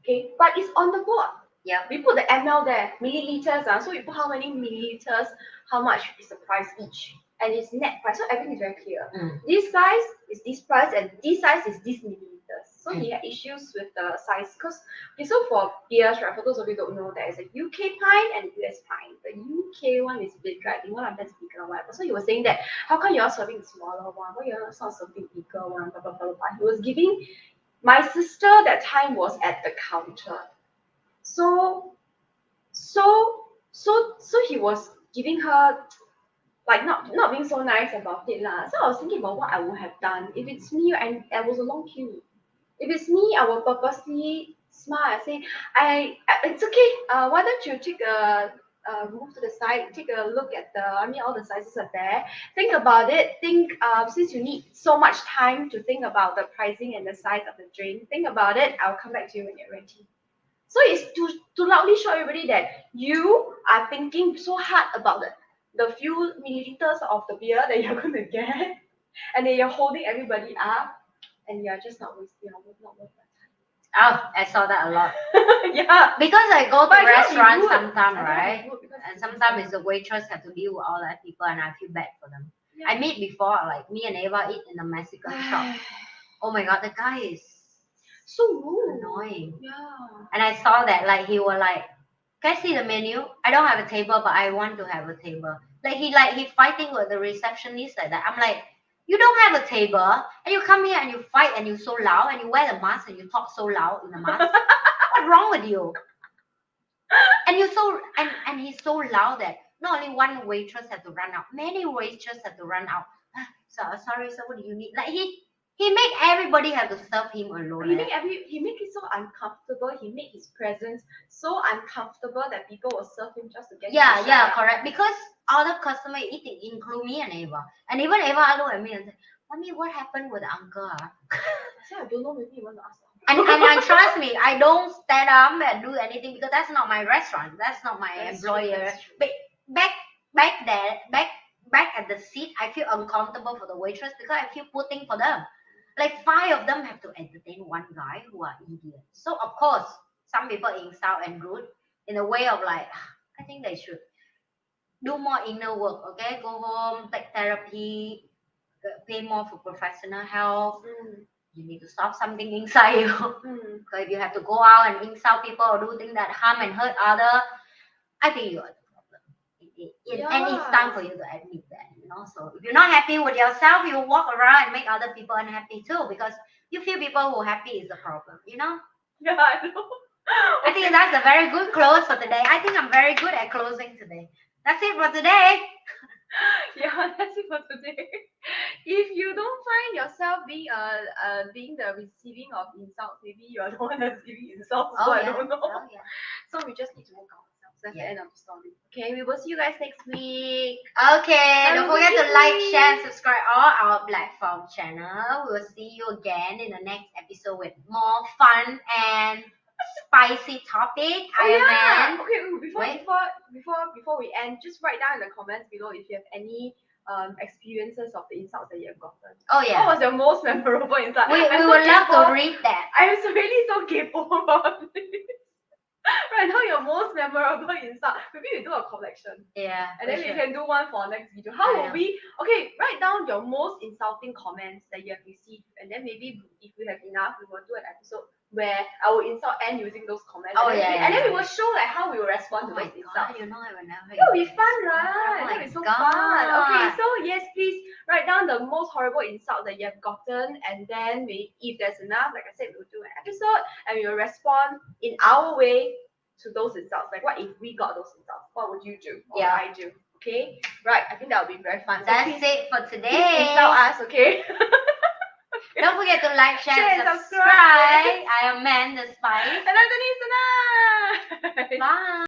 S1: Okay, but it's on the board.
S2: Yeah.
S1: We put the ml there, milliliters. So you put how many milliliters, how much is the price each, and it's net price. So everything is very clear. This size is this price, and this size is this milliliters. So he had issues with the size because so for beers, right? For those of you who don't know, there is a UK pint and a US pint. The UK one is bigger. I think one of them is bigger, whatever. So he was saying that how come you're serving the smaller one? Why you're not serving bigger one? Blah blah blah blah. He was giving. My sister that time was at the counter. So he was giving her like not being so nice about it lah. So I was thinking about what I would have done if it's me and there was a long queue. If it's me, I will purposely smile and say, it's okay. Why don't you take a move to the side, take a look at all the sizes are there. Think about it. Since you need so much time to think about the pricing and the size of the drink, think about it. I'll come back to you when you're ready. So it's to loudly show everybody that you are thinking so hard about the few milliliters of the beer that you're going to get, and then you're holding everybody up, and you're just not worth your time.
S2: Oh, I saw that a lot.
S1: Yeah.
S2: Because I go to restaurants sometimes,
S1: I
S2: right? And sometimes the waitress have to deal with all that people, and I feel bad for them. Yeah. I meet before, like me and Ava eat in a Mexican shop. Oh my god, the guy is
S1: So rude.
S2: annoying.
S1: Yeah.
S2: And I saw that like he was like, can I see the menu? I don't have a table, but I want to have a table. Like he fighting with the receptionist like that. I'm like, you don't have a table, and you come here and you fight and you so loud and you wear the mask and you talk so loud in the mask. What's wrong with you? And you so and he's so loud that not only one waitress had to run out, many waitresses had to run out. So sorry, sir, what do you need? Like he make everybody have to serve him alone.
S1: He make it so uncomfortable. He make his presence so uncomfortable that people will serve him just to get him to shut
S2: Yeah,
S1: up.
S2: correct. Because other customer eating, include me and Eva. And even Eva look at me and say, Mommy, what happened with the uncle? Ah?
S1: So I don't know, maybe you want to ask him.
S2: And trust me, I don't stand up and do anything because that's not my restaurant. That's not my employer. But back at the seat, I feel uncomfortable for the waitress because I feel poor thing for them. Like 5 of them have to entertain one guy who are idiots. So of course, some people insult and rude in a way of like, I think they should do more inner work. Okay, go home, take therapy, pay more for professional help. You need to stop something inside you. Because if you have to go out and insult people or do things that harm and hurt other, I think you are the problem. And it's time for you to admit that, you know. So if you're not happy with yourself, you walk around and make other people unhappy too, because you feel people who are happy is the problem, you know.
S1: Yeah, I know.
S2: I think that's a very good close for today. I think I'm very good at closing today. That's it for today.
S1: Yeah, that's it for today. If you don't find yourself being the receiving of insults, maybe you're the one that's receiving insults. So I don't know.
S2: Oh, yeah.
S1: So we just need to work on ourselves. That's the
S2: Yeah.
S1: end of the story. Okay, we will see you guys next week.
S2: Okay, don't
S1: Have a
S2: forget
S1: good
S2: to like,
S1: evening.
S2: share, and subscribe all our platform channel. We will see you again in the next episode with more fun and spicy topic. Iron Man.
S1: Okay,
S2: Wait.
S1: before we end, just write down in the comments below if you have any experiences of the insults that you have gotten.
S2: Oh
S1: What
S2: yeah.
S1: was your most memorable insult?
S2: We
S1: I'm so
S2: would love
S1: kaypoh.
S2: to read that.
S1: I'm really so kaypoh about this. Right now, your most memorable insult. Maybe we do a collection.
S2: Yeah.
S1: And then we can do one for next video. How will we? Okay, write down your most insulting comments that you have received, and then maybe if we have enough, we will do an episode where I will insult and using those comments.
S2: Oh,
S1: and then we will show like how we will respond to
S2: Oh my
S1: those insults.
S2: god, you know I will never.
S1: It'll be fun,
S2: Oh
S1: right?
S2: my
S1: It'll be so
S2: God.
S1: fun. Okay, so yes, please write down the most horrible insults that you have gotten, and then if there's enough, like I said, we'll do an episode and we will respond in our way to those insults. Like, what if we got those insults? What would you do? Or
S2: Yeah.
S1: would I do? Okay, right. I think that would be very fun. So
S2: That's
S1: please,
S2: it for
S1: please
S2: today.
S1: insult us, okay?
S2: Don't forget to like, share,
S1: Share
S2: and
S1: and
S2: subscribe. I am Man the Spice.
S1: And I'm Denise.
S2: Bye.